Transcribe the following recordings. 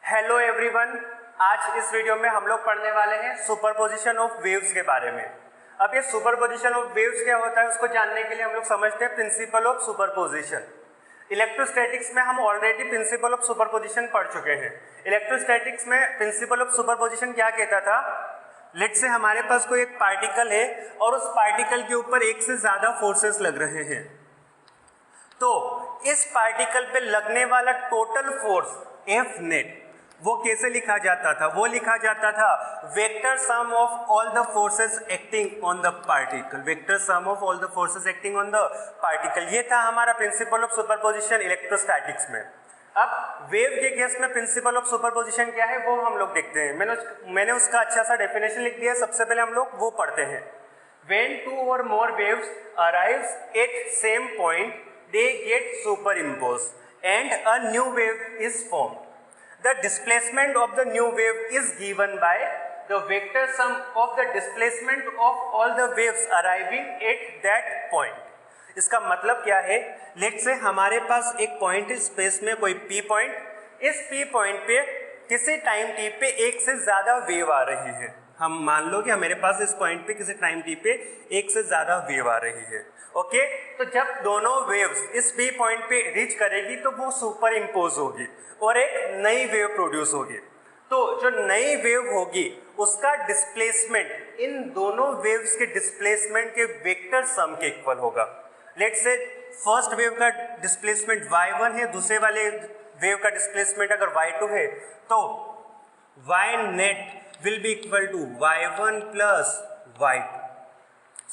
Hello everyone, आज इस video में हम लोग पढ़ने वाले हैं सुपरपोजिशन ऑफ वेव्स के बारे में। अब ये सुपरपोजिशन ऑफ वेव्स क्या होता है उसको जानने के लिए हम लोग समझते हैं प्रिंसिपल ऑफ सुपरपोजिशन। इलेक्ट्रोस्टैटिक्स में हम ऑलरेडी प्रिंसिपल ऑफ सुपरपोजिशन पढ़ चुके हैं। इलेक्ट्रोस्टैटिक्स में प्रिंसिपल ऑफ सुपरपोजिशन क्या कहता था, लेट से हमारे पास कोई एक पार्टिकल है और उस पार्टिकल के ऊपर एक से ज्यादा फोर्सेस लग रहे हैं, तो इस पार्टिकल पे लगने वाला टोटल फोर्स एफ नेट वो कैसे लिखा जाता था? वो लिखा जाता था vector sum of all the forces acting on the particle. Vector sum of all the forces acting on the particle, ये था हमारा प्रिंसिपल ऑफ सुपरपोजिशन इलेक्ट्रोस्टैटिक्स में। अब वेव के केस में प्रिंसिपल ऑफ सुपरपोजिशन क्या है वो हम लोग देखते हैं। मैंने उसका अच्छा सा डेफिनेशन लिख दिया। सबसे पहले हम लोग वो पढ़ते हैं। When two or more waves arrives at same point, they get superimposed and a new wave is formed. The displacement of the new wave is given by the vector sum of the displacement of all the waves arriving at that point. इसका मतलब क्या है? Late से हमारे पास एक point है space में, कोई पी पॉइंट। इस पी पॉइंट पे किसी टाइम टी पे एक से ज्यादा वेव आ रही है। हम मान लो कि हमारे पास इस पॉइंट पे किसी टाइम टी पे एक से ज्यादा वेव आ रही है। ओके, तो जब दोनों वेव्स इस पी पॉइंट पे रीच करेगी तो वो सुपर इम्पोज होगी और एक नई वेव प्रोड्यूस होगी। तो जो नई वेव होगी उसका डिस्प्लेसमेंट इन दोनों वेव्स के डिस्प्लेसमेंट के वेक्टर सम के इक्वल होगा। लेट्स से फर्स्ट वेव का डिस्प्लेसमेंट y1 है, दूसरे वाले वेव का डिस्प्लेसमेंट अगर y2 है, तो y net will be equal to y1 plus y2.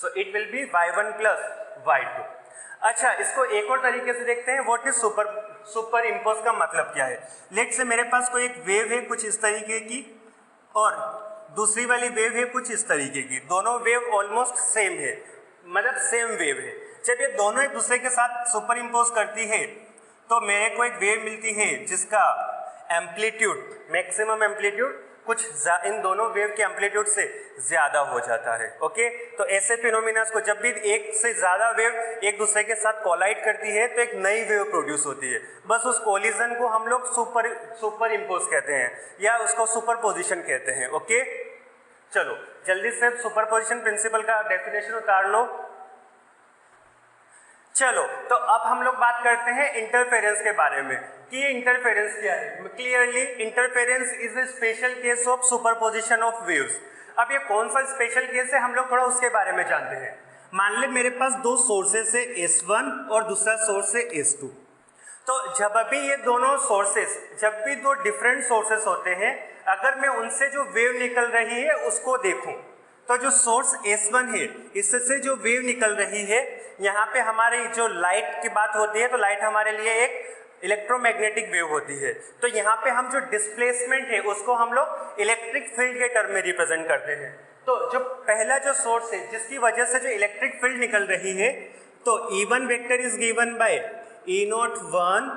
So it will be y1 plus y2. अच्छा, इसको एक और तरीके से देखते हैं। व्हाट इज सुपर इम्पोज का मतलब क्या है? लेट से मेरे पास कोई एक वेव है कुछ इस तरीके की और दूसरी वाली वेव है कुछ इस तरीके की। दोनों वेव ऑलमोस्ट सेम है, मतलब सेम वेव है। जब ये दोनों एक दूसरे के साथ सुपर इम्पोज करती है तो मेरे को एक वेव मिलती है जिसका एम्पलीट्यूड, मैक्सिमम एम्पलीट्यूड कुछ इन दोनों वेव के एम्पलीट्यूड से ज्यादा हो जाता है। ओके, तो ऐसे फिनोमिना को जब भी एक से ज्यादा वेव एक दूसरे के साथ कोलाइड करती है तो एक नई वेव प्रोड्यूस होती है। बस उस कोलिजन को हम लोग सुपर इम्पोज कहते हैं या उसको सुपरपोजिशन कहते हैं। ओके, चलो जल्दी से सुपरपोजिशन प्रिंसिपल का डेफिनेशन उतार लो। चलो, तो अब हम लोग बात करते हैं इंटरफेरेंस के बारे में कि ये इंटरफेरेंस क्या है। Clearly interference is a special case of superposition of waves. अब ये कौन सा स्पेशल केस है हम लोग थोड़ा उसके बारे में जानते हैं। मान ले मेरे पास दो सोर्सेस है S1 और दूसरा सोर्स है S2। तो जब भी ये दोनों सोर्सेस, जब भी दो डिफरेंट सोर्सेस होते हैं, अगर मैं उनसे जो वेव निकल रही है उसको देखूं तो जो सोर्स S1 है इससे जो वेव निकल रही है, यहाँ पे हमारी जो लाइट की बात होती है तो लाइट हमारे लिए एक इलेक्ट्रोमैग्नेटिक वेव होती है। तो यहाँ पे हम जो डिस्प्लेसमेंट है उसको हम लोग इलेक्ट्रिक फील्ड के टर्म में रिप्रेजेंट करते हैं। तो जो पहला जो सोर्स है जिसकी वजह से जो इलेक्ट्रिक फील्ड निकल रही है, तो E1 vector is given by E01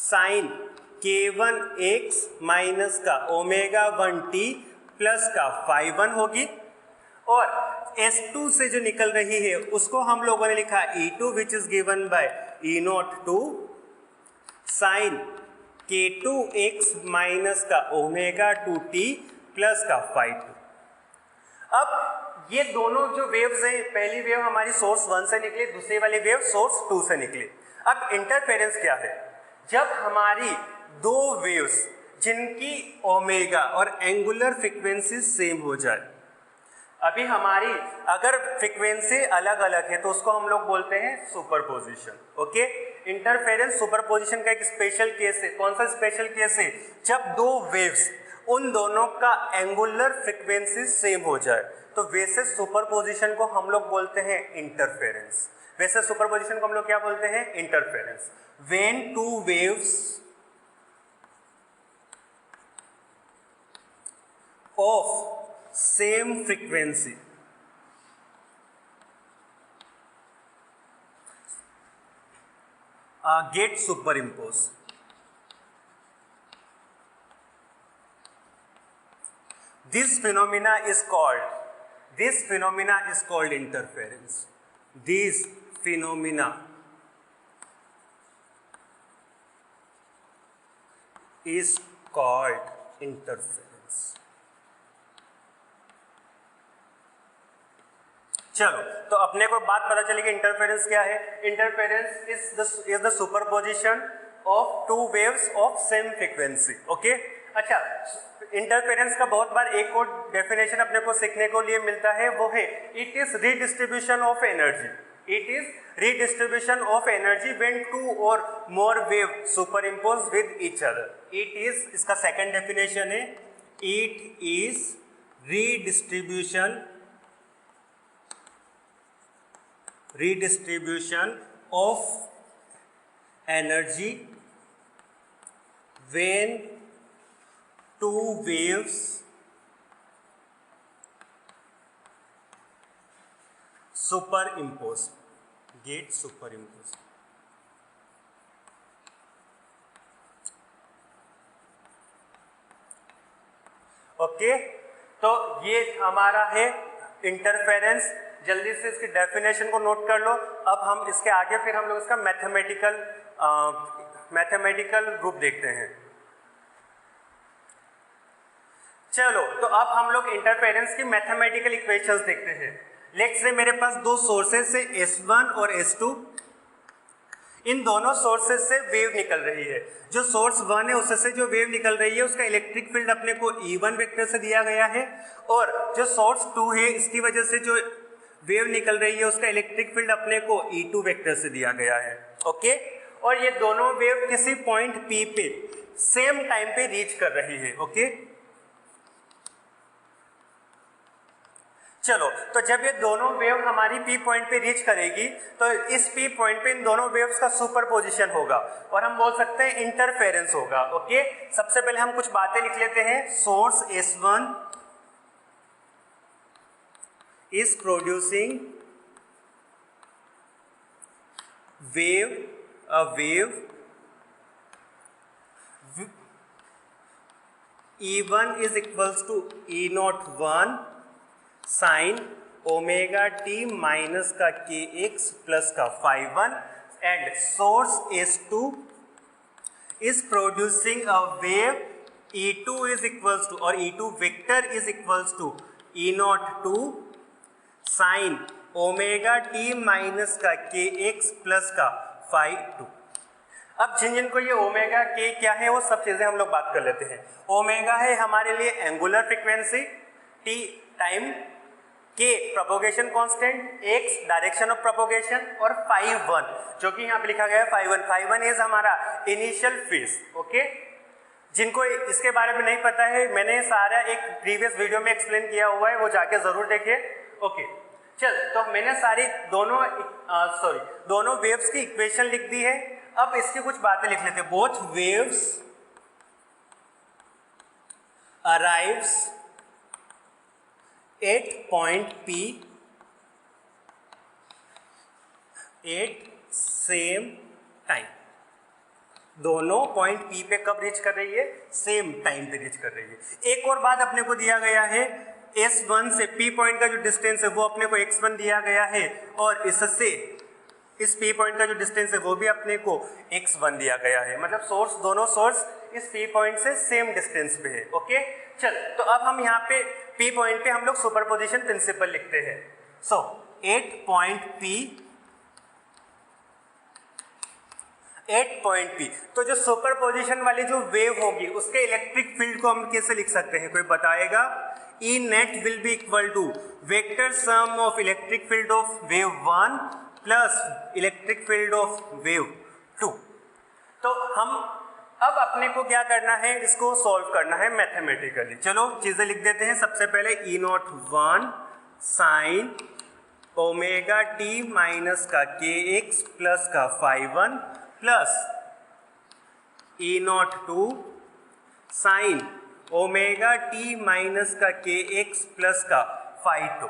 sine K1x minus का ω1t प्लस का φ1 होगी, और S2 से जो निकल रही है उसको हम लोगों ने लिखा E2 which is given by E02 sine K2x minus का ω2t प्लस का φ2। अब ये दोनों जो वेव्स हैं, पहली वेव हमारी सोर्स 1 से निकली, दूसरी वाली वेव सोर्स 2 से निकली। अब इंटरफेरेंस क्या है? जब हमारी दो वेव्स जिनकी ओमेगा और एंगुलर फ्रीक्वेंसी सेम हो जाए। अभी हमारी अगर फ्रीक्वेंसी अलग अलग है तो उसको हम लोग बोलते हैं सुपरपोजिशन। ओके, इंटरफेरेंस सुपरपोजिशन का एक स्पेशल केस है। कौन सा स्पेशल केस है? जब दो वेव्स उन दोनों का एंगुलर फ्रीक्वेंसी सेम हो जाए, तो वैसे सुपरपोजिशन को हम लोग बोलते हैं इंटरफेरेंस। वैसे सुपरपोजिशन को हम लोग क्या बोलते हैं? Interference. When two waves of same frequency get superimposed. This phenomena is called interference. This phenomena is called interference. चलो, तो अपने को बात पता चली कि इंटरफेरेंस क्या है। Interference is the superposition of two waves of same frequency. Okay, अच्छा, इंटरफेरेंस का बहुत बार एक और डेफिनेशन अपने को सीखने को लिए मिलता है, वो है it is redistribution of energy. It is redistribution of energy when two और more wave superimpose with each other. It is, इसका सेकेंड डेफिनेशन है, it is redistribution of energy when two waves superimpose, get superimposed। Okay, तो ये हमारा है interference. जल्दी से इसकी डेफिनेशन को नोट कर लो। अब हम इसके आगे फिर हम लोग इसका मैथमेटिकल रूप देखते हैं। चलो, तो अब हम लोग इंटरफेरेंस की मैथमेटिकल इक्वेशंस देखते हैं। लेट्स से मेरे पास दो सोर्सेस है S1 और S2। इन दोनों सोर्सेस से वेव निकल रही है। जो सोर्स 1 है उससे जो वेव निकल रही है उसका इलेक्ट्रिक फील्ड अपने को E1 वेक्टर से दिया गया है, और जो सोर्स 2 है इसकी वजह से जो वेव निकल रही है उसका इलेक्ट्रिक फील्ड अपने को E2 वेक्टर से दिया गया है। ओके, और ये दोनों वेव किसी पॉइंट P पे सेम टाइम पे रीच कर रही है। ओके, चलो, तो जब ये दोनों वेव हमारी P पॉइंट पे रीच करेगी तो इस P पॉइंट पे इन दोनों वेव्स का सुपरपोजिशन होगा और हम बोल सकते हैं इंटरफेरेंस होगा। ओके, सबसे पहले हम कुछ बातें लिख लेते हैं। Source S1 is producing a wave E1 is equals to E01 sin omega t minus का kx प्लस का phi1, and source S2 is producing a wave E2 is equals to, और E2 vector is equals to E02 sign omega t minus का kx plus का phi2। अब जिन को ये omega के क्या है वो सब चीजें हम लोग बात कर लेते हैं। ओमेगा है हमारे लिए एंगुलर फ्रीक्वेंसी, टी टाइम, के propagation constant, x direction of propagation, और phi1 जो कि यहाँ पे लिखा गया है phi1 इज हमारा इनिशियल फेज। ओके, जिनको इसके बारे में नहीं पता है मैंने सारा एक प्रीवियस वीडियो में एक्सप्लेन किया हुआ है, वो जाके जरूर देखिए। ओके, चल, तो मैंने सारी दोनों वेव्स की इक्वेशन लिख दी है। अब इसकी कुछ बातें लिख लेते हैं। Both waves arrives at point P at same time. दोनों पॉइंट P पे कब रीच कर रही है? सेम टाइम पे रीच कर रही है। एक और बात अपने को दिया गया है, S1 से P पॉइंट का जो डिस्टेंस है वो अपने को x1 दिया गया है, और इससे इस P पॉइंट का जो डिस्टेंस है वो भी अपने को x1 दिया गया है। मतलब दोनों सोर्स इस P पॉइंट से सेम डिस्टेंस पे है। ओके, चल, तो अब हम यहाँ पे P पॉइंट पे हम लोग सुपरपोजिशन प्रिंसिपल लिखते हैं। सो 8 पॉइंट P, तो जो सुपरपोजिशन वाली जो वेव होगी उसके इलेक्ट्रिक फील्ड को हम कैसे लिख सकते हैं? कोई बताएगा? E net will be equal to vector sum of electric field of wave 1 plus electric field of wave 2। तो हम अब अपने को क्या करना है? इसको सॉल्व करना है मैथमेटिकली। चलो चीजें लिख देते हैं। सबसे पहले E01 sine omega t minus का kx प्लस का phi1 plus E02 sign omega t minus का kx प्लस का phi2।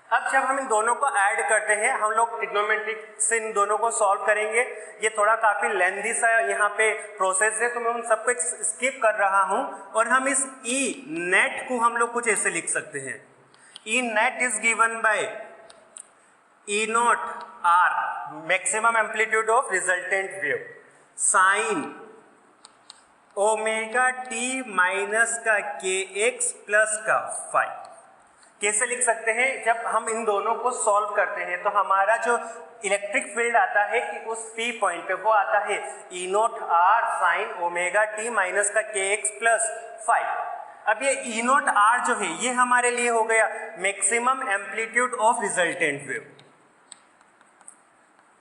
अब जब हम इन दोनों को ऐड करते हैं, हम लोग ट्रिग्नोमेट्रिक से इन दोनों को सॉल्व करेंगे। ये थोड़ा काफी लेंथी सा यहाँ पे प्रोसेस है, तो मैं उन सबको स्किप कर रहा हूँ। और हम इस E नेट को हम लोग कुछ ऐसे लिख सकते हैं। E net is given bye E0 R maximum amplitude of resultant wave sign omega t minus का के एक्स प्लस का फाई। कैसे लिख सकते हैं? जब हम इन दोनों को सॉल्व करते हैं तो हमारा जो इलेक्ट्रिक फील्ड आता है कि उस पी पॉइंट पे वो आता है e naught r sine omega t minus का के एक्स प्लस फाइव। अब ये ई नोट आर जो है ये हमारे लिए हो गया maximum amplitude of resultant wave,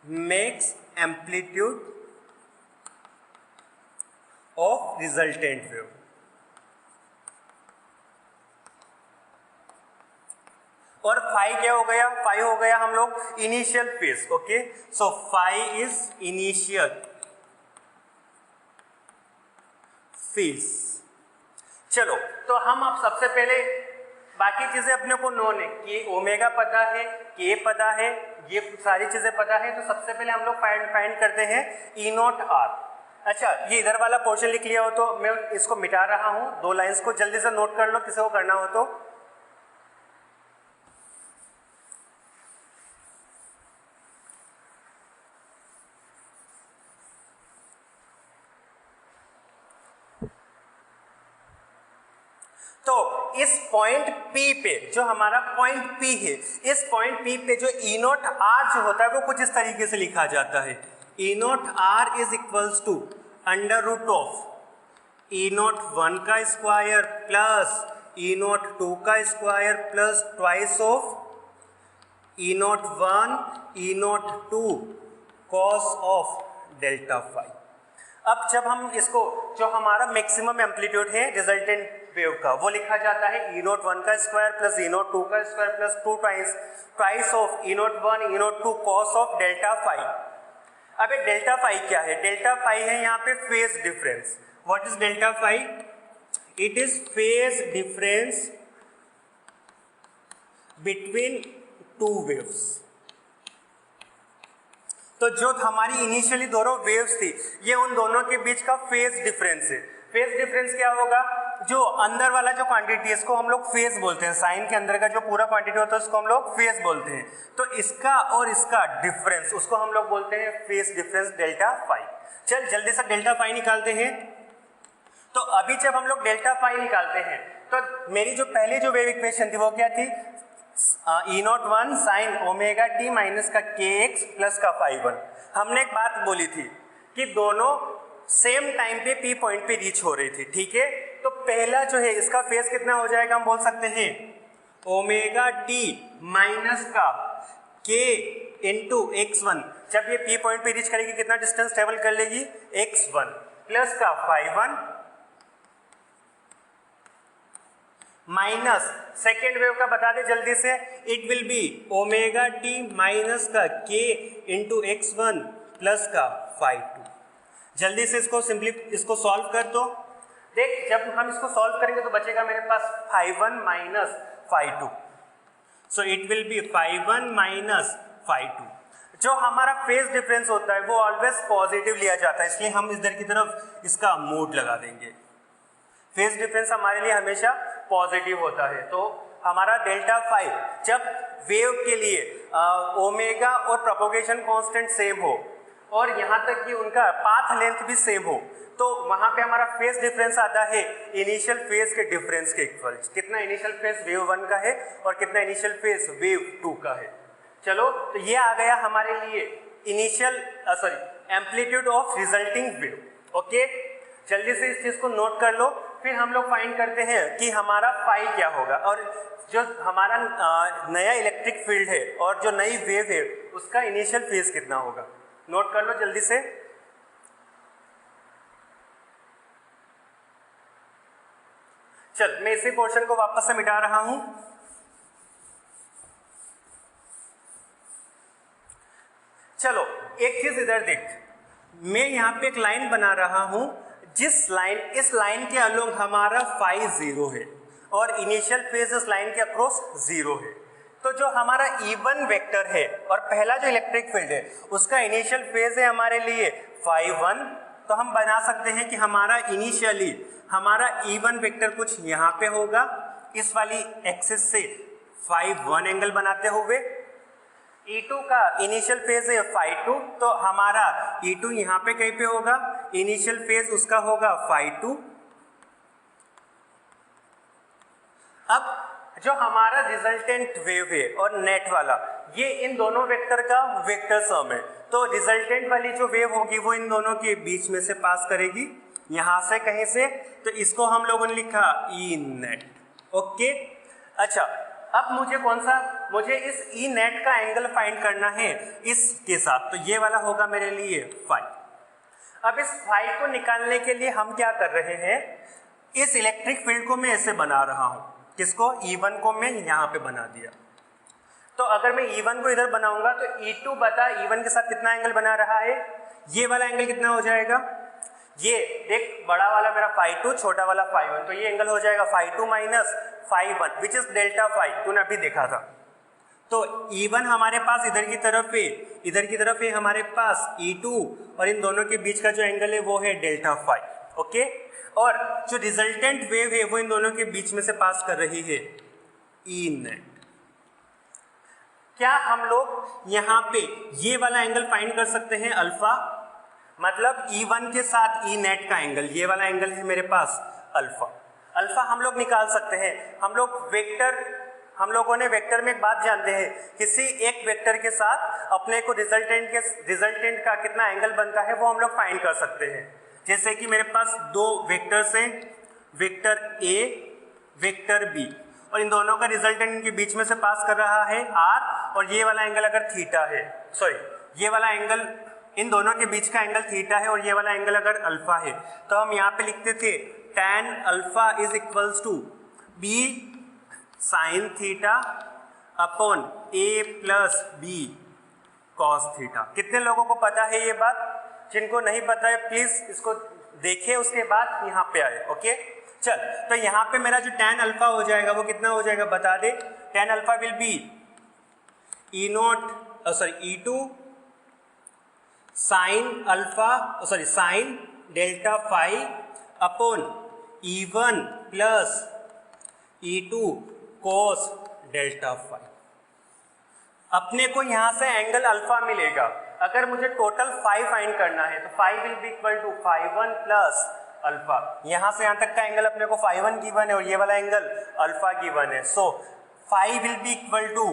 max amplitude of resultant wave. और फाई क्या हो गया? फाई हो गया हम लोग initial phase. Okay, so phi is initial phase. चलो, तो हम अब सबसे पहले बाकी चीजें अपने को नोन है कि ओमेगा पता है, के पता है, ये सारी चीजें पता है। तो सबसे पहले हम लोग फाइंड करते हैं ई नोट आर। अच्छा, ये इधर वाला पोर्शन लिख लिया हो तो मैं इसको मिटा रहा हूं, दो लाइंस को जल्दी से नोट कर लो किसी को करना हो तो। तो इस पॉइंट P पे, जो हमारा पॉइंट P है, इस पॉइंट P पे जो ई नोट आर जो होता है वो कुछ इस तरीके से लिखा जाता है। E naught r is equals to under root of E naught 1 का स्क्वायर प्लस ई नोट 2 का square plus twice of E naught 1 E naught 2 cos of delta phi. अब जब हम इसको, जो हमारा मैक्सिमम एम्पलीट्यूड है रिजल्टेंट वेव का, वो लिखा जाता है ई नोट 1 का स्क्वायर प्लस ई नोट 2 का square plus 2 twice of E naught 1 E naught 2 cos of delta phi. अब ये डेल्टा फाई क्या है? डेल्टा फाई है यहाँ पे phase difference. What is delta phi? It is phase difference between two waves. तो जो हमारी इनिशियली दोनों वेव्स थी, ये उन दोनों के बीच का फेज डिफरेंस है। फेज डिफरेंस क्या होगा? जो अंदर वाला जो क्वांटिटी है इसको हम लोग फेज बोलते हैं, साइन के अंदर का जो पूरा क्वांटिटी होता है उसको हम लोग फेज बोलते हैं। तो इसका और इसका डिफरेंस, उसको हम लोग बोलते हैं फेज डिफरेंस डेल्टा फाई। चल जल्दी से डेल्टा फाई निकालते हैं। तो अभी जब हम लोग डेल्टा फाई निकालते हैं तो मेरी जो पहली जो वेव इक्वेशन थी वो क्या थी? E naught 1 sine omega t minus का के एक्स प्लस का फाई 1। हमने एक बात बोली थी कि दोनों सेम टाइम पे पी पॉइंट पे रीच हो रही थी, ठीक है? तो पहला जो है इसका फेज कितना हो जाएगा? हम बोल सकते हैं ओमेगा टी माइनस का के इंटू x1। जब ये पी पॉइंट पे रीच करेगी कितना डिस्टेंस ट्रेवल कर लेगी? x1 प्लस का फाई 1 माइनस सेकेंड वेव का बता दे जल्दी से। It will B omega t minus का के इंटू x1 प्लस का फाई 2। जल्दी से इसको सॉल्व कर दो। देख, जब हम इसको सॉल्व करेंगे तो बचेगा मेरे पास phi 1 minus phi 2। So it will be phi 1 minus phi 2। जो हमारा फेज डिफरेंस होता है वो ऑलवेज पॉजिटिव लिया जाता है, इसलिए हम इधर की तरफ इसका मोड लगा देंगे। फेज डिफरेंस हमारे लिए हमेशा पॉजिटिव होता है। तो हमारा डेल्टा फाई जब वेव के लिए ओमेगा और प्रोपोगेशन कांस्टेंट सेम हो और यहाँ तक कि उनका पाथ लेंथ भी सेम हो, तो वहाँ पे हमारा फेज डिफरेंस आता है इनिशियल फेज के डिफरेंस के इक्वल। कितना इनिशियल फेज वेव 1 का है और कितना इनिशियल फेज वेव 2 का है। चलो, तो ये आ गया हमारे लिए initial amplitude of resulting wave. Okay, जल्दी से इस चीज को नोट कर लो। फिर हम लोग फाइंड करते हैं कि हमारा फाई क्या होगा और जो हमारा नया इलेक्ट्रिक फील्ड है और जो नई वेव है उसका इनिशियल फेज कितना होगा। नोट कर लो जल्दी से। चल, मैं इसी पोर्शन को वापस से मिटा रहा हूं। चलो, एक चीज इधर देख, मैं यहां पे एक लाइन बना रहा हूं इस लाइन के अलोंग हमारा फाई 0 है और इनिशियल फेज इस लाइन के अक्रॉस 0 है। तो जो हमारा E1 वेक्टर है और पहला जो इलेक्ट्रिक फील्ड है उसका इनिशियल फेज है हमारे लिए फाई 1। तो हम बना सकते हैं कि हमारा इनिशियली हमारा E1 वेक्टर कुछ यहाँ पे होगा, इस वाली एक्सिस से फाई 1 एंगल बनाते हुए। E2 का इनिशियल फेज है फाई 2, तो हमारा E2 यहाँ पे कहीं पे होगा, इनिशियल फेज उसका होगा phi2। अब जो हमारा रिजल्टेंट वेव है और नेट वाला, ये इन दोनों वेक्टर का वेक्टर सम है। तो रिजल्टेंट वाली जो वेव होगी वो इन दोनों के बीच में से पास करेगी, यहां से कहीं से। तो इसको हम लोगों ने लिखा ई नेट। ओके, अच्छा अब मुझे इस ई नेट का एंगल फाइंड करना है इसके साथ, तो ये वाला होगा मेरे लिए फाई। अब इस फाई को निकालने के लिए हम क्या कर रहे हैं, इस इलेक्ट्रिक फील्ड को मैं ऐसे बना रहा हूं, किसको, E1 को मैं यहां पे बना दिया। तो अगर मैं E1 को इधर बनाऊंगा तो E2 बता E1 के साथ कितना एंगल बना रहा है, ये वाला एंगल कितना हो जाएगा, ये देख बड़ा वाला मेरा phi2, छोटा वाला phi1, तो ये एंगल हो जाएगा phi2 minus phi1 which is delta phi, तूने अभी देखा था। तो E1 हमारे पास इधर की तरफ है हमारे पास E2, और इन दोनों के बीच का जो एंगल है वो है डेल्टा फाई। ओके, और जो रिजल्टेंट वेव है वो इन दोनों के बीच में से पास कर रही है ई नेट। क्या हम लोग यहाँ पे ये वाला एंगल फाइंड कर सकते हैं अल्फा, मतलब E1 के साथ ई नेट का एंगल, ये वाला एंगल है मेरे पास अल्फा हम लोग निकाल सकते हैं। हम लोगों ने वेक्टर में एक बात जानते हैं, किसी एक वेक्टर के साथ अपने को रिजल्टेंट का कितना एंगल बनता है वो हम लोग फाइंड कर सकते हैं। जैसे कि मेरे पास दो वेक्टर्स हैं, वेक्टर ए, वेक्टर बी, और इन दोनों का रिजल्टेंट इनके बीच में से पास कर रहा है आर, और ये वाला एंगल अगर थीटा है, ये वाला एंगल, इन दोनों के बीच का एंगल थीटा है, और ये वाला एंगल अगर अल्फा है, तो हम यहाँ पे लिखते थे tan alpha is equals to B sine theta upon A plus B cos theta. कितने लोगों को पता है ये बात? जिनको नहीं पता है प्लीज इसको देखिए, उसके बाद यहाँ पे आए। ओके, चल, तो यहाँ पे मेरा जो tan अल्फा हो जाएगा वो कितना हो जाएगा बता दे। tan alpha will be E2 sine delta phi upon E1 plus E2 cos delta phi. अपने को यहां से एंगल अल्फा मिलेगा। अगर मुझे टोटल फाई फाइंड करना है तो phi will be equal to phi1 plus alpha. यहां से यहां तक का एंगल अपने को phi1 गिवन है और ये वाला एंगल अल्फा गिवन है। So phi will be equal to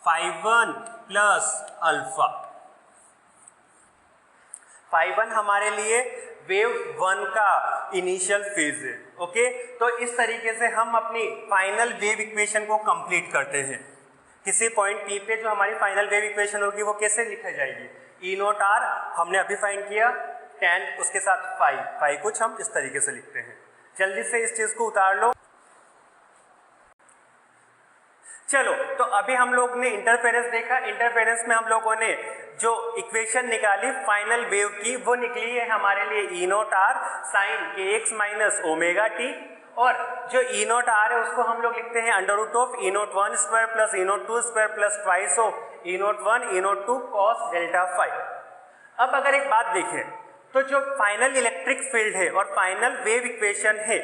phi1 plus alpha. phi1 हमारे लिए वेव 1 का इनिशियल फेज है। ओके, तो इस तरीके से हम अपनी फाइनल वेव इक्वेशन को कंप्लीट करते हैं। किसी पॉइंट P पे जो हमारी फाइनल वेव इक्वेशन होगी वो कैसे लिखी जाएगी, E नोट R हमने अभी फाइंड किया, tan उसके साथ फाई कुछ हम इस तरीके से लिखते हैं। जल्दी से इस चीज को उतार लो। चलो, तो अभी हम लोग ने इंटरफेरेंस देखा। इंटरफेरेंस में हम लोगों ने जो इक्वेशन निकाली फाइनल वेव की वो निकली है हमारे लिए E naught R sine kx minus omega T, और जो E नोट R है उसको हम लोग लिखते हैं under root of E naught 1 square plus E naught 2 square plus twice of E naught 1 E naught 2 cos delta phi. अब अगर एक बात देखें तो जो फाइनल इलेक्ट्रिक फील्ड है और फाइनल वेव इक्वेशन है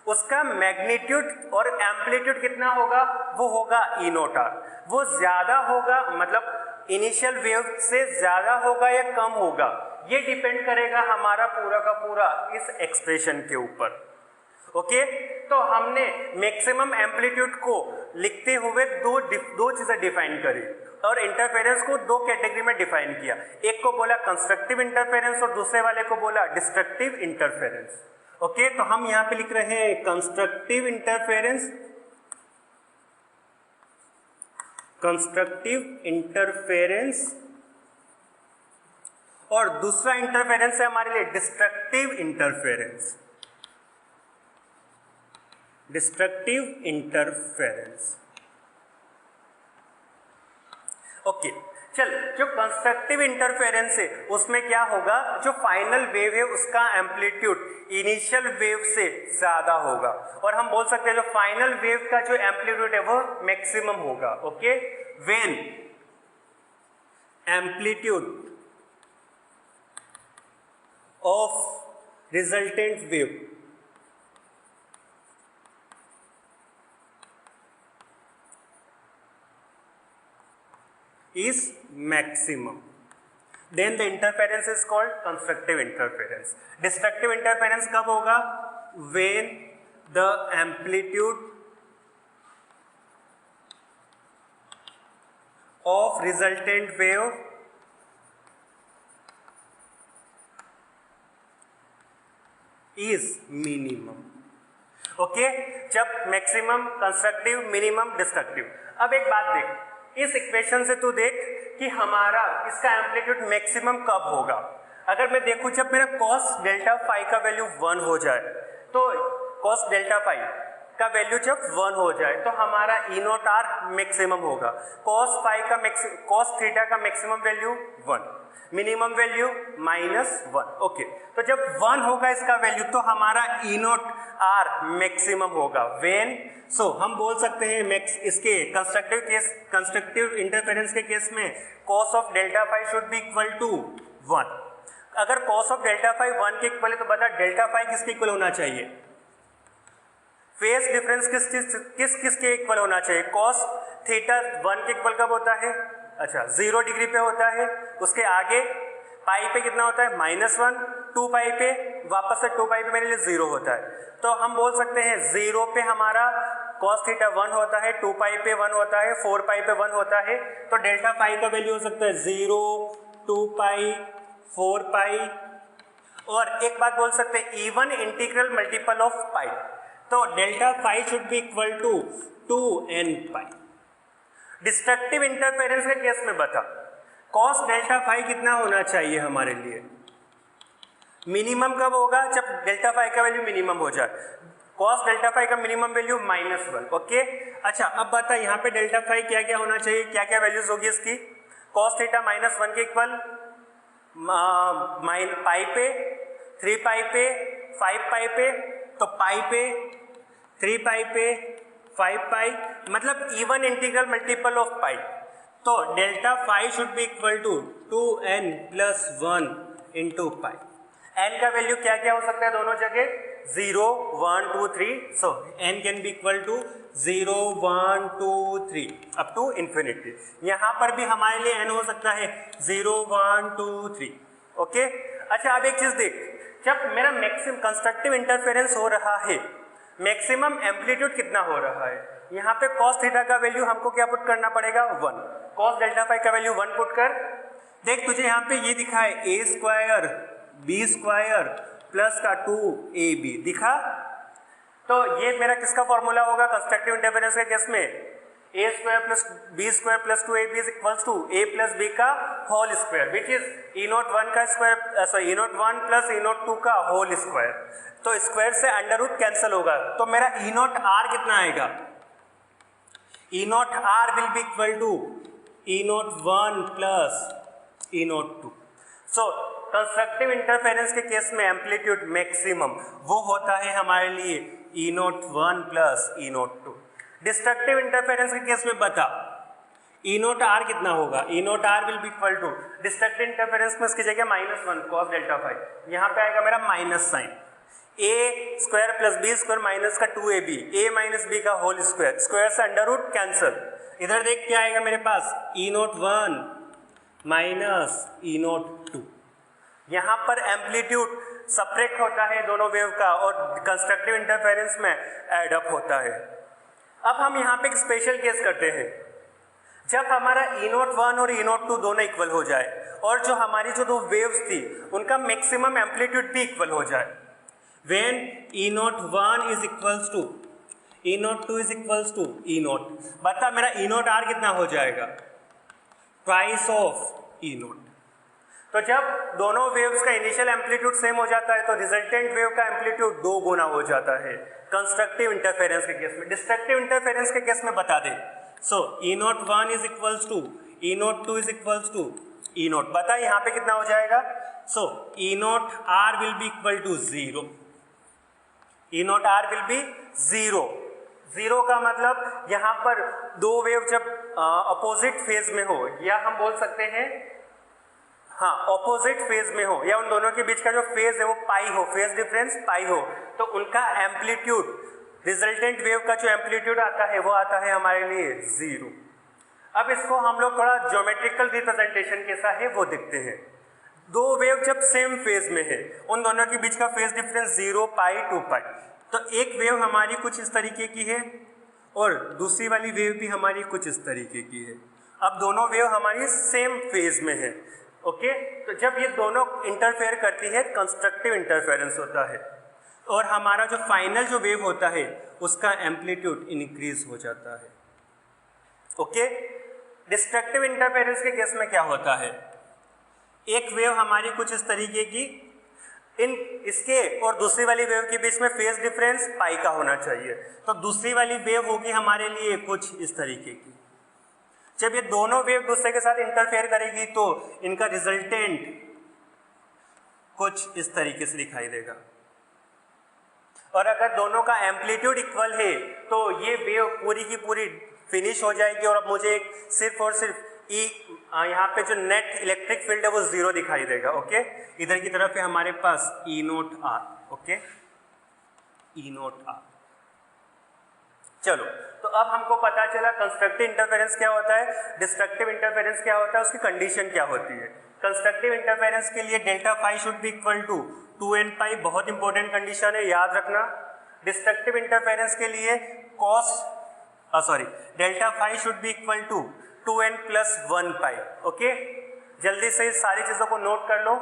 उसका मैग्नीट्यूड और एम्पलीट्यूड कितना होगा, वो होगा E नोट R। वो ज्यादा होगा, मतलब इनिशियल वेव से ज्यादा होगा या कम होगा, ये डिपेंड करेगा हमारा पूरा का पूरा इस एक्सप्रेशन के ऊपर। ओके, तो हमने मैक्सिमम एम्पलीट्यूड को लिखते हुए दो चीजें डिफाइन करी और इंटरफेरेंस को दो कैटेगरी में डिफाइन किया। एक को बोला कंस्ट्रक्टिव इंटरफेरेंस और दूसरे वाले को बोला डिस्ट्रक्टिव इंटरफेरेंस। ओके, तो हम यहां पे लिख रहे हैं कंस्ट्रक्टिव इंटरफेरेंस और दूसरा इंटरफेरेंस है हमारे लिए डिस्ट्रक्टिव इंटरफेरेंस। ओके, चल, जो कंस्ट्रक्टिव इंटरफेरेंस है उसमें क्या होगा, जो फाइनल वेव है उसका एम्पलीट्यूड इनिशियल वेव से ज्यादा होगा, और हम बोल सकते हैं जो फाइनल वेव का जो एम्पलीट्यूड है वो मैक्सिमम होगा। Okay, when amplitude of resultant wave is maximum, then the interference is called constructive interference. Destructive interference कब होगा? When the amplitude of resultant wave is minimum. Okay, जब मैक्सिमम, कंस्ट्रक्टिव, मिनिमम, डिस्ट्रक्टिव। अब एक बात देख, इस equation से तू देख कि हमारा इसका एम्पलीट्यूड मैक्सिमम कब होगा। अगर मैं देखूं जब मेरा कॉस डेल्टा फाई का वैल्यू 1 हो जाए, तो कॉस डेल्टा फाई का वैल्यू जब 1 हो जाए तो हमारा ई नॉट आर मैक्सिमम होगा। कॉस थीटा का maximum value 1, minimum value -1। Okay, तो जब 1 होगा इसका वैल्यू तो हमारा ई नॉट आर मैक्सिमम होगा। व्हेन, सो हम बोल सकते हैं इसके कंस्ट्रक्टिव इंटरफेरेंस के केस में cos of delta phi should be equal to 1। अगर कॉस ऑफ डेल्टा फाई 1 के इक्वल है तो बता डेल्टा फाई किसके इक्वल होना चाहिए? फेज डिफरेंस किस के इक्वल होना चाहिए? कॉस थीटा 1 के इक्वल कब होता है? अच्छा, 0 डिग्री पे होता है। उसके आगे पाई पे कितना होता है? -1। 2 पाई पे वापस से 2 पाई पे मेरे लिए 0 होता है। तो हम बोल सकते हैं 0 पे हमारा कॉस थीटा 1 होता है, 2 पाई पे 1 होता है, 4 पाई पे 1 होता है। तो डेल्टा फाई का वैल्यू हो सकता है 0, 2 पाई, 4 पाई। और एक बात बोल सकते हैं even integral multiple of pi. तो delta phi should be equal to 2n pi. Destructive interference के केस में बता कॉस डेल्टा फाई कितना होना चाहिए हमारे लिए? मिनिमम कब होगा? जब डेल्टा फाई का वैल्यू मिनिमम हो जाए। कॉस डेल्टा फाई का मिनिमम वैल्यू -1। ओके, अच्छा अब बता यहाँ पे डेल्टा फाई क्या क्या होना चाहिए, क्या क्या वैल्यूज होगी इसकी? कॉस थीटा -1 के इक्वल पाई पे, 3 पाई पे, 5 पाई पे, तो पाई पे, 3 पाई पे, 5 पाई, मतलब even integral multiple of pi. तो delta phi should be equal to 2n + 1 into pi. n का वैल्यू क्या क्या हो सकता है दोनों जगह? 0, 1, 2, 3। So n can be equal to 0, 1, 2, 3 up to infinity. यहाँ पर भी हमारे लिए n हो सकता है 0, 1, 2, 3। ओके, अच्छा अब एक चीज देख, जब मेरा मैक्सिमम कंस्ट्रक्टिव इंटरफेरेंस हो रहा है, मैक्सिमम एम्पलीट्यूड कितना हो रहा है? यहाँ पे cos थीटा का वैल्यू हमको क्या पुट करना पड़ेगा? 1। cos डेल्टा फाई का वैल्यू 1 पुट कर। देख तुझे यहाँ पे ये दिखा है a² b² प्लस का 2ab दिखा। तो ये मेरा किसका फॉर्मूला होगा कंस्ट्रक्टिव इंटरफेरेंस के केस में? a² + b² + 2ab is equals to a + b का whole square, which is e01 का स्क्वायर, सॉरी e01 + e02 का होल स्क्वायर। तो स्क्वायर से अंडर रूट कैंसिल होगा, तो मेरा e0r कितना आएगा? e0r will be equal to e01 + e02। So constructive interference के केस में एम्पलीट्यूड मैक्सिमम वो होता है हमारे लिए e01 + e02। डिस्ट्रक्टिव इंटरफेरेंस के केस में बता e0r कितना होगा? e0r will be equal to, destructive interference में इसकी जगह -1 cos डेल्टा फाई, यहाँ पे आएगा मेरा minus sign, a² + b² minus का 2ab, a - b का होल स्क्वायर, स्क्वायर से अंडर रूट कैंसिल। इधर देख क्या आएगा मेरे पास? e01 - e02। यहाँ पर एम्पलीट्यूड सेपरेट होता है दोनों वेव का और कंस्ट्रक्टिव इंटरफेरेंस में एड अप होता है। अब हम यहाँ पे एक स्पेशल केस करते हैं, जब हमारा e01 और e02 दोनों इक्वल हो जाए और जो हमारी जो दो वेव्स थी उनका मैक्सिमम एम्पलीट्यूड भी इक्वल हो जाए। When e01 is equals to e02 is equals to e0, बता मेरा e0r कितना हो जाएगा? Price of e0। तो जब दोनों वेव्स का इनिशियल एम्पलीट्यूड सेम हो जाता है तो रिजल्टेंट वेव का एम्पलीट्यूड 2 गुना हो जाता है कंस्ट्रक्टिव इंटरफेरेंस के केस में। डिस्ट्रक्टिव इंटरफेरेंस के केस में बता दे। सो e01 is equals to e02 is equals to e0, बता यहाँ पे कितना हो जाएगा? सो e0r will be equal to 0। e0r will be 0। 0 का मतलब यहाँ पर दो वेव जब अपोजिट फेज में हो, या हम बोल सकते हैं हाँ ऑपोजिट फेज में हो, या उन दोनों के बीच का जो फेज है वो पाई हो, फेज डिफरेंस पाई हो, तो उनका एम्पलीट्यूड, रिजल्टेंट वेव का जो एम्पलीट्यूड आता है वो आता है हमारे लिए 0। अब इसको हम लोग थोड़ा ज्योमेट्रिकल रिप्रेजेंटेशन कैसा है वो देखते हैं। दो वेव जब सेम फेज में है, उन दोनों के बीच का फेज डिफरेंस 0 पाई 2 पाई, तो एक वेव हमारी कुछ इस तरीके की है और दूसरी वाली वेव भी हमारी कुछ इस तरीके की है। अब दोनों वेव हमारी सेम फेज में है, ओके। तो जब ये दोनों इंटरफेयर करती है, कंस्ट्रक्टिव इंटरफेरेंस होता है और हमारा जो फाइनल जो वेव होता है उसका एम्पलीट्यूड इंक्रीज हो जाता है, ओके। डिस्ट्रक्टिव इंटरफेरेंस के केस में क्या होता है, एक वेव हमारी कुछ इस तरीके की, इन इसके और दूसरी वाली वेव के बीच में फेज डिफरेंस पाई का होना चाहिए, तो दूसरी वाली वेव होगी हमारे लिए कुछ इस तरीके की। जब ये दोनों वेव दूसरे के साथ इंटरफेयर करेगी तो इनका रिजल्टेंट कुछ इस तरीके से दिखाई देगा। और अगर दोनों का एम्पलीट्यूड इक्वल है तो ये वेव पूरी की पूरी फिनिश हो जाएगी और अब मुझे सिर्फ और सिर्फ यहाँ पे जो नेट इलेक्ट्रिक फील्ड है वो 0 दिखाई देगा, ओके। इधर की तरफ है हमारे पास E0R, ओके, E0R। चलो, तो अब हमको पता चला कंस्ट्रक्टिव इंटरफेरेंस क्या होता है, डिस्ट्रक्टिव इंटरफेरेंस क्या होता है, उसकी कंडीशन क्या होती है। कंस्ट्रक्टिव इंटरफेरेंस के लिए delta phi should be equal to 2n pi, बहुत इंपॉर्टेंट कंडीशन है, याद रखना। डिस्ट्रक्टिव इंटरफेरेंस के लिए delta phi should be equal to 2n plus 1 pi, okay. जल्दी से सारी चीजों को नोट कर लो।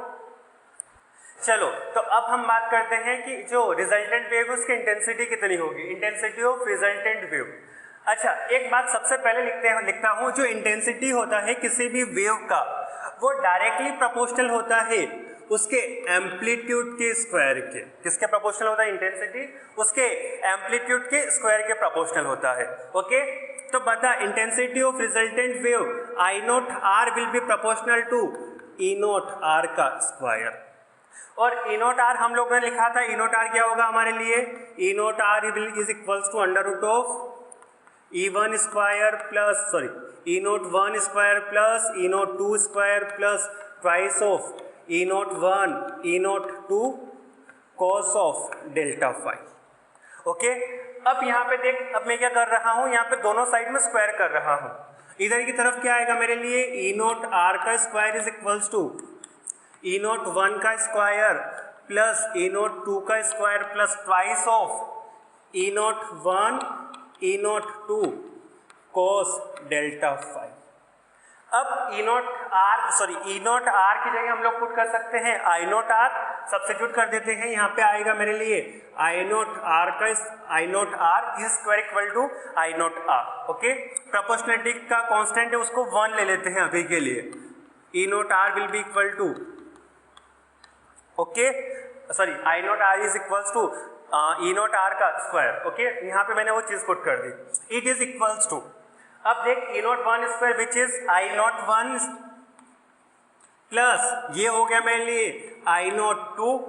चलो, तो अब हम बात करते हैं कि जो रिजल्टेंट वेव है उसकी इंटेंसिटी कितनी होगी, इंटेंसिटी ऑफ रिजल्टेंट वेव। अच्छा, एक बात सबसे पहले लिखता हूं, जो इंटेंसिटी होता है किसी भी वेव का वो डायरेक्टली प्रोपोर्शनल होता है उसके एम्पलीट्यूड के स्क्वायर के। किसके प्रोपोर्शनल होता है इंटेंसिटी, उसके एम्पलीट्यूड के स्क्वायर के प्रोपोर्शनल होता है, ओके। तो बता, intensity of resultant wave I0R will be proportional to E0R का स्क्वायर। और E0R हम लोगों ने लिखा था, E0R क्या होगा हमारे लिए, E0R is equals to under root of E1 square plus E01 square plus E02 square plus twice of E01 E02 cos of delta phi, okay. अब यहाँ पे देख, अब मैं क्या कर रहा हूँ, यहाँ पे दोनों साइड में स्क्वायर कर रहा हूँ। इधर की तरफ क्या आएगा मेरे लिए, E0R का square is equals to E01 का स्क्वायर प्लस E02 का square plus twice of E01 E02 cos delta phi. अब E0R की जगह हम लोग पुट कर सकते हैं I0R, सब्स्टिट्यूट कर देते हैं, यहाँ पे आएगा मेरे लिए I0R is square equal to I0R, okay. Proportionality का कांस्टेंट है उसको 1 ले लेते हैं अभी के लिए। E0R will be equal to, okay, I0R is equals to E0R का स्क्वायर, ओके। यहाँ पे मैंने वो चीज पुट कर दी, इट इज इक्वल्स टू, अब देख E01 square which is I01 plus ये हो गया मेरे लिए I02,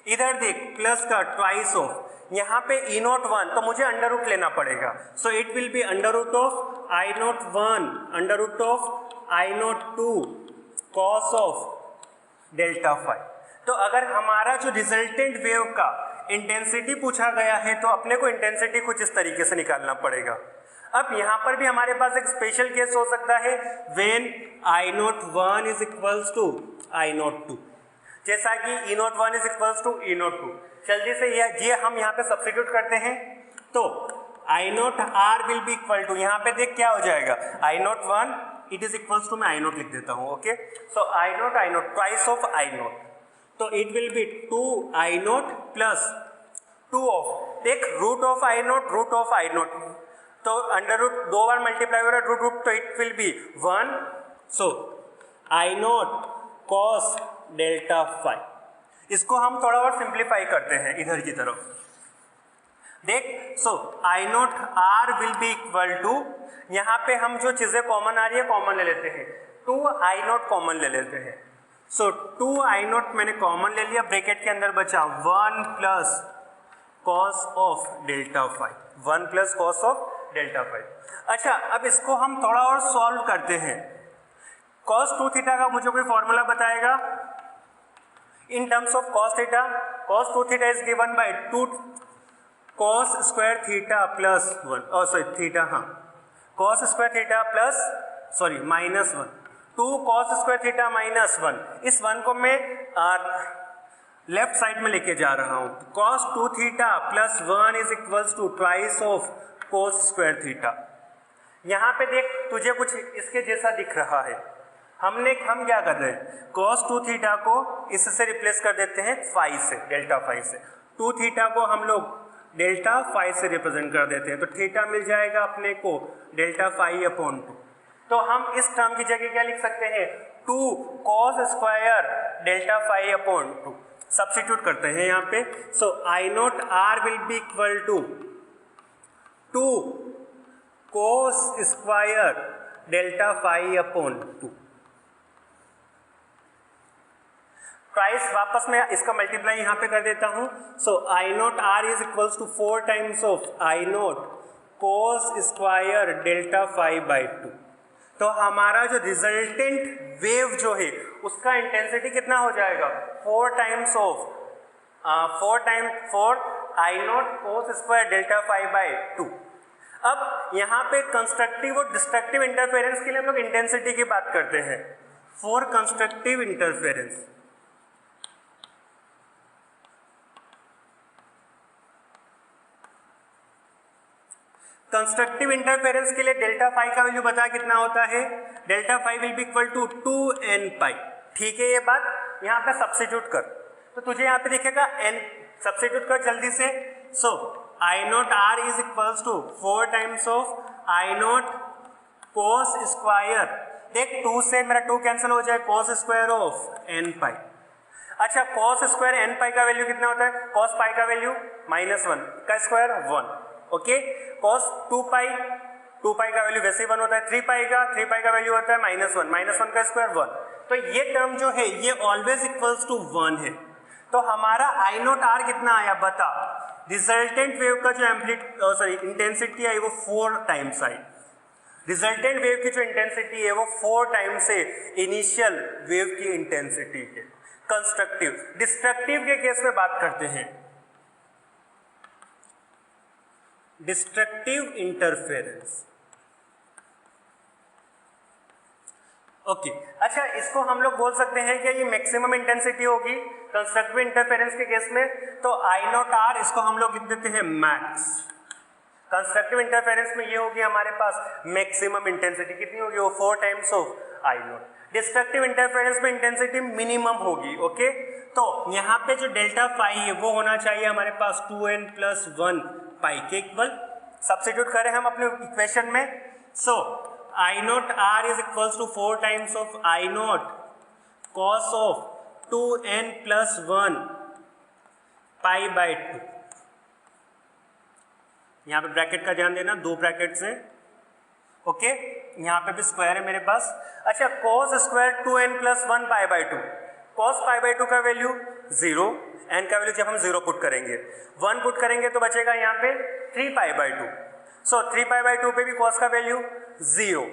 इधर देख प्लस का ट्वाइस ऑफ, यहाँ पे E01 तो मुझे अंडर रूट लेना पड़ेगा, so it will be under root of I01 under root of I02 cos of delta phi. तो अगर हमारा जो रिजल्टेंट वेव का इंटेंसिटी पूछा गया है तो अपने को इंटेंसिटी कुछ इस तरीके से निकालना पड़ेगा। अब यहाँ पर भी हमारे पास एक स्पेशल केस हो सकता है, when I01 is equals to I02, जैसा कि E01 is equals to E02। जल्दी से ये हम यहाँ पे सब्स्टिट्यूट करते हैं, तो I0R will be equal to, यहाँ पे देख क्या हो जाएगा, I01 it is equals to, मैं I0 लिख देता हूँ, okay. So I0 twice of I0, तो it will B 2I0 plus 2 of, देख रूट ऑफ I0, तो अंडर रूट 2 बार मल्टीप्लाई हो रहा है रूट, तो it will be 1, so I0 cos delta phi. इसको हम थोड़ा और सिंप्लीफाई करते हैं इधर की तरफ, देख, so I0R will be equal to, यहाँ पे हम जो चीजें कॉमन आ रही है कॉमन ले लेते हैं, 2I0 कॉमन ले लेते हैं, सो 2I0 मैंने कॉमन ले लिया, ब्रैकेट के अंदर बचा 1 plus cos of delta phi, 1 plus cos of delta phi. अच्छा, अब इसको हम थोड़ा और सॉल्व करते हैं। cos 2 थीटा का मुझे कोई फॉर्मूला बताएगा in terms of cos theta? cos 2 theta is given bye 2 cos square theta plus 1, theta, हाँ, cos square theta plus minus 1, 2 cos square theta minus 1, इस 1 को मैं लेफ्ट साइड में लेके जा रहा हूं। cos 2 theta plus 1 is equals to twice of cos square theta. यहां पे देख तुझे कुछ इसके जैसा दिख रहा है। हम क्या कर रहे हैं, cos 2 थीटा को इससे रिप्लेस कर देते हैं फाई से, डेल्टा फाई से। 2 थीटा को हम लोग डेल्टा फाई से रिप्रेजेंट कर देते हैं, तो थीटा मिल जाएगा अपने को डेल्टा फाई अपॉन 2। तो हम इस टर्म की जगह क्या लिख सकते हैं, 2 cos square delta phi upon 2 substitute करते हैं यहाँ पे। So I naught r will be equal to 2 cos square delta phi upon 2। प्राइस वापस मैं इसका मल्टीप्लाई यहाँ पे कर देता हूँ। So I naught r is equals to 4 times of I naught cos square delta phi by 2। तो हमारा जो रिजल्टेंट वेव जो है उसका इंटेंसिटी कितना हो जाएगा, 4 times of 4 I naught cos square delta phi by 2। अब यहाँ पे कंस्ट्रक्टिव और डिस्ट्रक्टिव इंटरफेरेंस के लिए हम लोग इंटेंसिटी की बात करते हैं। फॉर कंस्ट्रक्टिव इंटरफेरेंस के लिए डेल्टा फाई का वैल्यू बता कितना होता है, delta phi will be equal to 2n pi. ठीक है, ये बात यहाँ पे सब्स्टिट्यूट कर, तो तुझे यहाँ पे दिखेगा n, सब्स्टिट्यूट कर जल्दी से। So I naught r is equals to 4 times of I naught cos square, देख 2 से मेरा 2 कैंसिल हो जाए, cos square of n pi. अच्छा, cos स्क्वायर n पाई का वैल्यू कितना होता है, cos पाई का वैल्यू -1 का स्क्वायर 1। ओके, cos 2 पाई का वैल्यू वैसे ही 1 होता है। 3 पाई का वैल्यू होता है -1 का स्क्वायर 1। तो ये टर्म जो है ये ऑलवेज इक्वल्स टू 1 है। तो हमारा आई नॉट आर कितना आया बता, रिजल्टेंट वेव का जो इंटेंसिटी आई वो 4 टाइम्स आई। रिजल्टेंट वेव की जो इंटेंसिटी है वो 4 टाइम्स है इनिशियल वेव की इंटेंसिटी है। कंस्ट्रक्टिव, डिस्ट्रक्टिव के केस में बात करते हैं, डिस्ट्रक्टिव इंटरफेरेंस। ओके, अच्छा इसको हम लोग बोल सकते हैं कि ये मैक्सिमम इंटेंसिटी होगी कंस्ट्रक्टिव इंटरफेरेंस के केस में। तो आई नॉट आर इसको हम लोग लिख देते हैं मैक्स। कंस्ट्रक्टिव इंटरफेरेंस में ये होगी हमारे पास मैक्सिमम इंटेंसिटी, कितनी होगी वो 4 times of I not. Destructive interference में इंटेंसिटी मिनिमम होगी। ओके, तो यहाँ पे जो डेल्टा फाई है वो होना चाहिए हमारे पास 2n + 1 पाई के इक्वल। सब्स्टिट्यूट करें हम अपने इक्वेशन में। So I naught r is equals to 4 times of I naught cos of 2n + 1 pi by 2। यहाँ पे ब्रैकेट का ध्यान देना, 2 ब्रैकेट्स हैं। ओके, यहाँ पे भी स्क्वायर है मेरे पास। अच्छा, cos square 2n + 1 pi by 2, cos pi by 2 का वैल्यू 0, n का वैल्यू जब हम 0 पुट करेंगे, 1 पुट करेंगे तो बचेगा यहाँ पे 3 पाई बाई 2। सो 3 पाई बाई 2 पे भी cos का वैल्यू 0।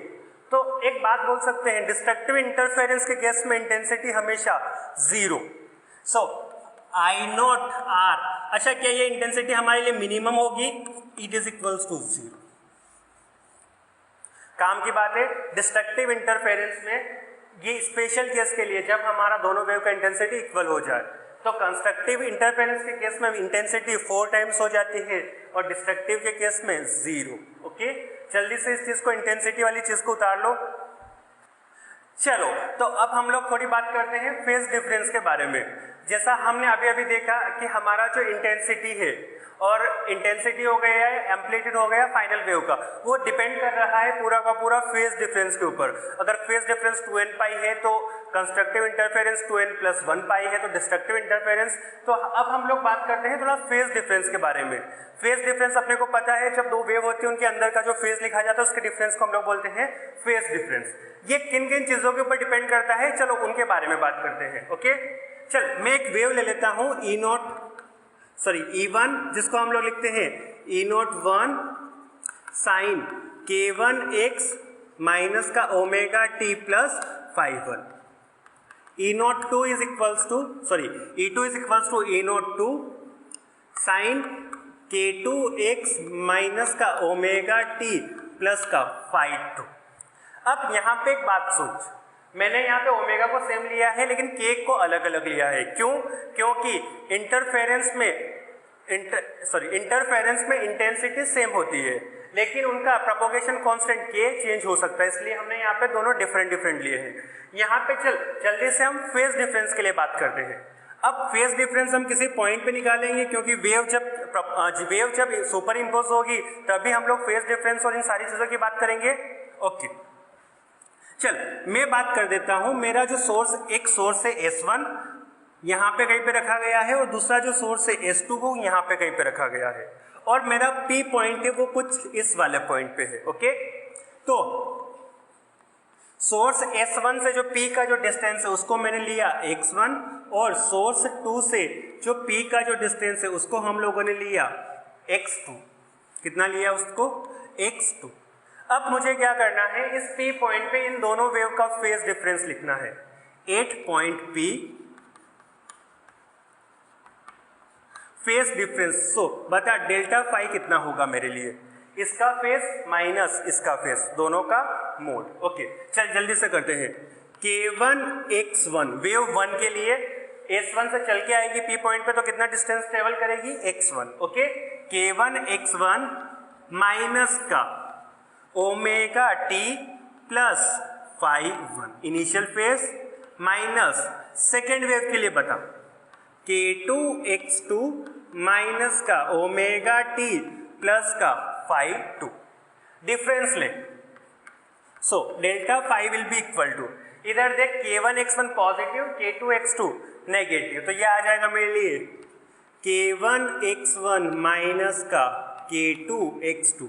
तो एक बात बोल सकते हैं, डिस्ट्रक्टिव इंटरफेरेंस के केस में इंटेंसिटी हमेशा 0। सो आई नॉट आर, अच्छा क्या ये इंटेंसिटी हमारे लिए मिनिमम होगी, इट इज इक्वल्स टू 0। काम की बात है, डिस्ट्रक्टिव इंटरफेरेंस में ये स्पेशल केस के लिए जब हमारा दोनों वेव का इंटेंसिटी इक्वल हो जाए, तो कंस्ट्रक्टिव इंटरफेरेंस के केस में इंटेंसिटी 4 टाइम्स हो जाती है और डिस्ट्रक्टिव के केस में 0। ओके, जल्दी से इस चीज को, इंटेंसिटी वाली चीज को उतार लो। चलो, तो अब हम लोग थोड़ी बात करते हैं फेज डिफरेंस के बारे में। जैसा हमने अभी अभी देखा कि हमारा जो इंटेंसिटी है और इंटेंसिटी हो गया है, एम्पलीट्यूड हो गया फाइनल वेव का, वो डिपेंड कर रहा है पूरा का पूरा फेज डिफरेंस के ऊपर। अगर फेज डिफरेंस 2n पाई है तो कंस्ट्रक्टिव इंटरफेरेंस 2n + 1 पाई है, तो डिस्ट्रक्टिव इंटरफेरेंस। तो अब हम लोग बात करते हैं थोड़ा फेज डिफरेंस के बारे में। फेज डिफरेंस अपने को पता है, जब 2 वेव होती है उनके अंदर का जो फेज लिखा जाता है उसके डिफरेंस को हम लोग बोलते हैं फेज डिफरेंस। ये किन किन चीजों के ऊपर डिपेंड करता है, चलो उनके बारे में बात करते हैं। ओके, चल मैं एक वेव ले लेता हूं E1, जिसको हम लोग लिखते हैं E01 sin k1x माइनस का omega t + phi1। E02 is equals to E2 is equals to E02 sin k2x minus का ओमेगा t + का phi2। अब यहाँ पे एक बात सोच, मैंने यहाँ पे ओमेगा को सेम लिया है लेकिन के को अलग अलग लिया है। क्यों? क्योंकि इंटरफेरेंस में इंटेंसिटी सेम होती है लेकिन उनका प्रोपोगेशन कांस्टेंट के चेंज हो सकता है, इसलिए हमने यहाँ पे दोनों डिफरेंट लिए हैं। यहाँ पे जल्दी से हम फेज डिफरेंस के लिए बात करते हैं। अब फेज डिफरेंस हम किसी पॉइंट पे निकालेंगे क्योंकि वेव जब सुपर इम्पोज होगी तभी हम लोग फेज डिफरेंस और इन सारी चीज़ों की बात करेंगे। ओके, चल मैं बात कर देता हूँ। मेरा जो एक सोर्स है S1 यहाँ पे कहीं पे रखा गया है और दूसरा जो सोर्स है S2 वो यहाँ पे कहीं पे रखा गया है और मेरा P पॉइंट है वो कुछ इस वाले पॉइंट पे है। ओके, तो सोर्स S1 से जो P का जो डिस्टेंस है उसको मैंने लिया x1 और सोर्स 2 से जो P का जो डिस्टेंस है उसको हम लोगों ने लिया x2। कितना लिया उसको? x2। अब मुझे क्या करना है, इस P पॉइंट पे इन दोनों वेव का फेज डिफरेंस लिखना है। 8 पॉइंट P फेज डिफरेंस। सो बता डेल्टा फाई कितना होगा मेरे लिए? इसका फेज माइनस इसका फेज, दोनों का मोड। ओके, चल जल्दी से करते हैं। K1 x1 वेव 1 के लिए S1 से चल के आएगी P पॉइंट पे तो कितना डिस्टेंस ट्रेवल करेगी? x1। ओके, K1 x1 माइनस का omega t plus phi 1 initial phase minus second wave के लिए बता K2 x2 माइनस का ओमेगा t प्लस का फाई 2 डिफरेंस ले। So delta phi will be equal to, इधर देख K1 x1 positive K2 x2 negative, तो ये आ जाएगा मेरे लिए K1 x1 माइनस का K2 x2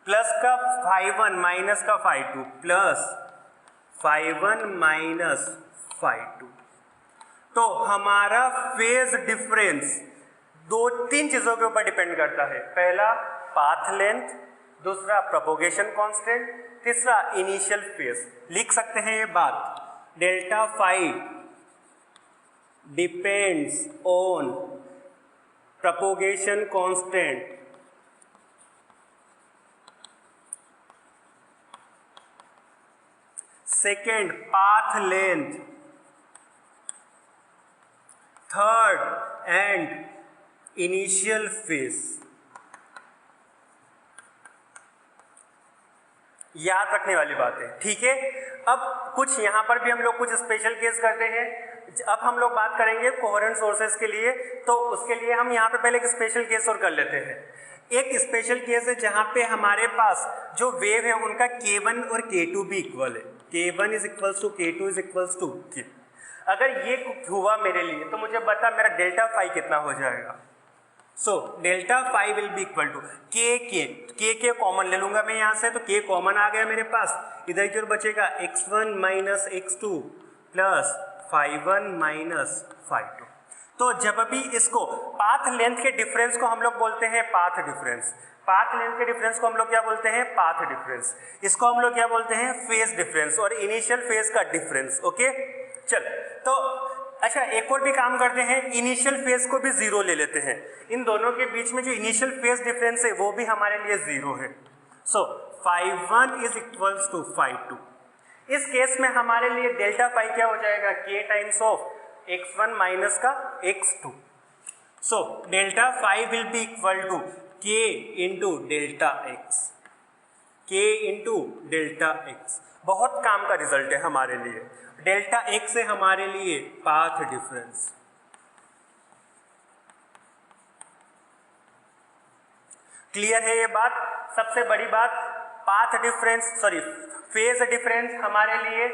प्लस का फाई 1 माइनस का phi 2 plus phi 1 minus phi 2। तो हमारा फेज डिफरेंस तीन चीजों के ऊपर डिपेंड करता है। पहला पाथ लेंथ, दूसरा प्रोपोगेशन कांस्टेंट, तीसरा इनिशियल फेज। लिख सकते हैं ये बात, delta phi depends on propagation constant second path length, third and initial phase. याद रखने वाली बात है, ठीक है। अब कुछ यहां पर भी हम लोग कुछ स्पेशल केस करते हैं। अब हम लोग बात करेंगे कोहेरेंट सोर्सेस के लिए, तो उसके लिए हम यहाँ पे पहले एक स्पेशल केस और कर लेते हैं। एक स्पेशल केस है जहां पे हमारे पास जो वेव है उनका K1 और K2 भी इक्वल है। K1 is equals to K2 is equals to K। अगर ये हुआ मेरे लिए तो मुझे बता मेरा डेल्टा फाई कितना हो जाएगा। सो delta phi will be equal to K common ले लूंगा मैं यहाँ से, तो K कॉमन आ गया मेरे पास। इधर की ओर बचेगा x1 minus x2 plus phi 1 minus phi 2। तो जब भी इसको पाथ लेंथ के डिफरेंस को हम लोग बोलते हैं पाथ डिफरेंस, पाथ लेंथ के डिफरेंस को हम लोग क्या बोलते हैं? Path difference. इसको हम लोग क्या बोलते हैं? फेज डिफरेंस और इनिशियल फेज का डिफरेंस। ओके, चल तो अच्छा एक और भी काम करते हैं, इनिशियल फेज को भी जीरो ले लेते हैं। इन दोनों के बीच में जो इनिशियल फेज डिफरेंस है वो भी हमारे लिए जीरो है। So phi 1 is equals to phi 2। इस केस में हमारे लिए डेल्टा फाई क्या हो जाएगा? K times of x1 minus का x2। So delta phi will be equal to K into delta x, K into delta x। बहुत काम का रिजल्ट है हमारे लिए। डेल्टा x से हमारे लिए पाथ डिफरेंस। क्लियर है ये बात? सबसे बड़ी बात, पाथ डिफरेंस फेज डिफरेंस हमारे लिए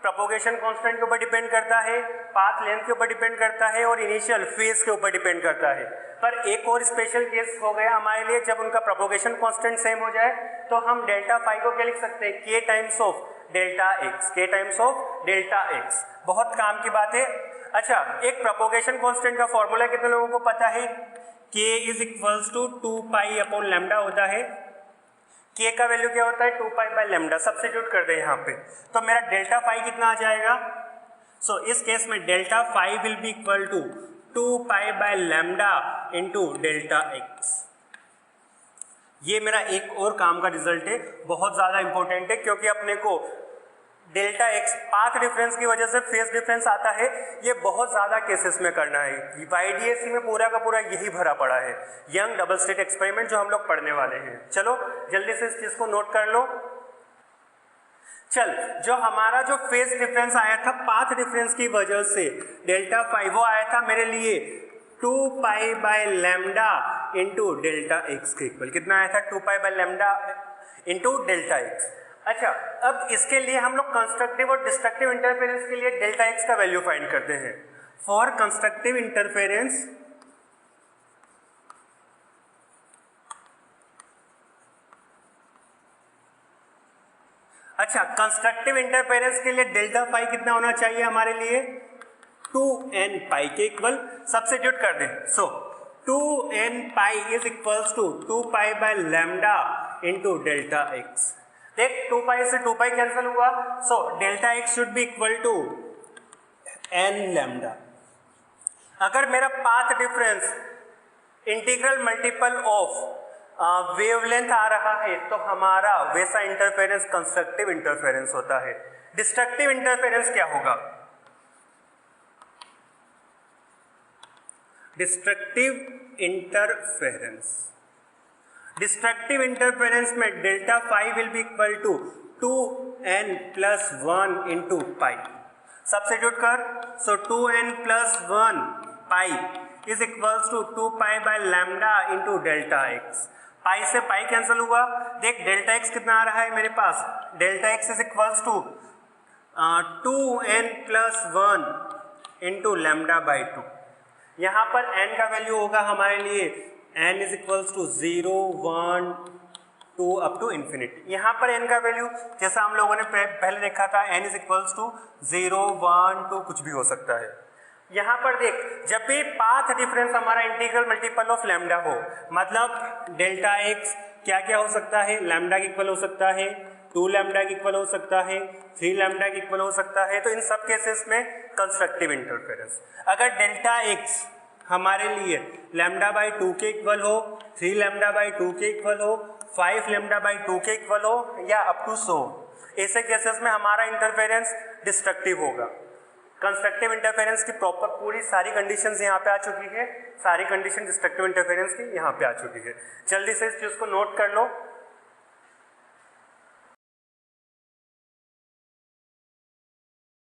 प्रोपोगेशन कांस्टेंट के ऊपर डिपेंड करता है, पाथ लेंथ के ऊपर डिपेंड करता है और इनिशियल फेज के ऊपर डिपेंड करता है। पर एक और स्पेशल केस हो गया हमारे लिए, जब उनका प्रोपोगेशन कांस्टेंट सेम हो जाए तो हम डेल्टा फाई को क्या लिख सकते हैं? K times of delta x, K times of delta x। बहुत काम की बात है। अच्छा, एक प्रोपोगेशन कांस्टेंट का फॉर्मूला कितने लोगों को पता है? K is equals to 2 pi upon lambda होता है। K का वैल्यू क्या होता है? 2 पाई बाय लैम्डा। सब्स्टिट्यूट कर दे यहाँ पे, तो मेरा डेल्टा फाई कितना आ जाएगा? सो इस केस में delta phi will be equal to 2 pi by lambda into delta x। ये मेरा एक और काम का रिजल्ट है, बहुत ज़्यादा इंपॉर्टेंट है, क्योंकि अपने को डेल्टा एक्स पाथ डिफरेंस की वजह से फेज डिफरेंस आता है, ये बहुत ज़्यादा केसेस में करना है। YDAC में पूरा का पूरा यही भरा पड़ा है, यंग डबल स्लिट एक्सपेरिमेंट जो हम लोग पढ़ने वाले हैं। चलो जल्दी से इस चीज़ को नोट कर लो। चल, जो हमारा जो फेज डिफरेंस आया था पाथ डिफरेंस की वजह से डेल्टा फाई, वो आया था मेरे लिए 2 pi by lambda into delta x के इक्वल। कितना आया था? 2 pi by lambda into delta x. अच्छा, अब इसके लिए हम लोग कंस्ट्रक्टिव और डिस्ट्रक्टिव इंटरफेरेंस के लिए डेल्टा एक्स का वैल्यू फाइंड करते हैं। फॉर कंस्ट्रक्टिव इंटरफेरेंस अच्छा, कंस्ट्रक्टिव इंटरफेरेंस के लिए डेल्टा फाई कितना होना चाहिए हमारे लिए? 2n पाई के इक्वल। सब्स्टिट्यूट कर दें। So 2n pi is equals to 2 pi by lambda into delta x. देख 2 पाई से 2 पाई कैंसिल हुआ, so delta x should be equal to n lambda. अगर मेरा path difference integral multiple of wavelength आ रहा है तो हमारा वैसा इंटरफेरेंस कंस्ट्रक्टिव इंटरफेरेंस होता है। डिस्ट्रक्टिव इंटरफेरेंस क्या होगा? डिस्ट्रक्टिव इंटरफेरेंस में delta phi will be equal to 2n plus 1 into pi. Substitute कर। So 2n plus 1 pi is equals to 2 pi by lambda into delta x. Pi से pi cancel हुआ। देख delta x कितना आ रहा है मेरे पास? Delta x is equals to 2n plus 1 into lambda by 2। यहाँ पर n का वैल्यू होगा हमारे लिए n is equals to 0, 1, 2 up to infinity. यहाँ पर n का वैल्यू जैसा हम लोगों ने पहले देखा था, n इज इक्वल्स टू 0, 1, 2 कुछ भी हो सकता है। यहाँ पर देख, जब भी पाथ डिफरेंस हमारा इंटीग्रल मल्टीपल ऑफ लैम्डा हो, मतलब डेल्टा एक्स क्या क्या हो सकता है? लैम्डा के इक्वल हो सकता है, 2 लैम्डा के इक्वल हो सकता है, 3 लैम्डा के इक्वल हो सकता है। तो इन सब केसेस में कंस्ट्रक्टिव इंटरफेरेंस। अगर डेल्टा एक्स हमारे लिए लैम्डा बाई 2 के इक्वल हो, 3 लैम्डा बाई 2 के इक्वल हो, 5 लैम्डा बाई 2 के इक्वल हो या अप टू 100, ऐसे केसेस में हमारा इंटरफेरेंस डिस्ट्रक्टिव होगा। कंस्ट्रक्टिव इंटरफेरेंस की प्रॉपर पूरी सारी कंडीशंस यहाँ पे आ चुकी है, सारी कंडीशन डिस्ट्रक्टिव इंटरफेरेंस की यहाँ पे आ चुकी है। जल्दी से इस चीज़ को नोट कर लो।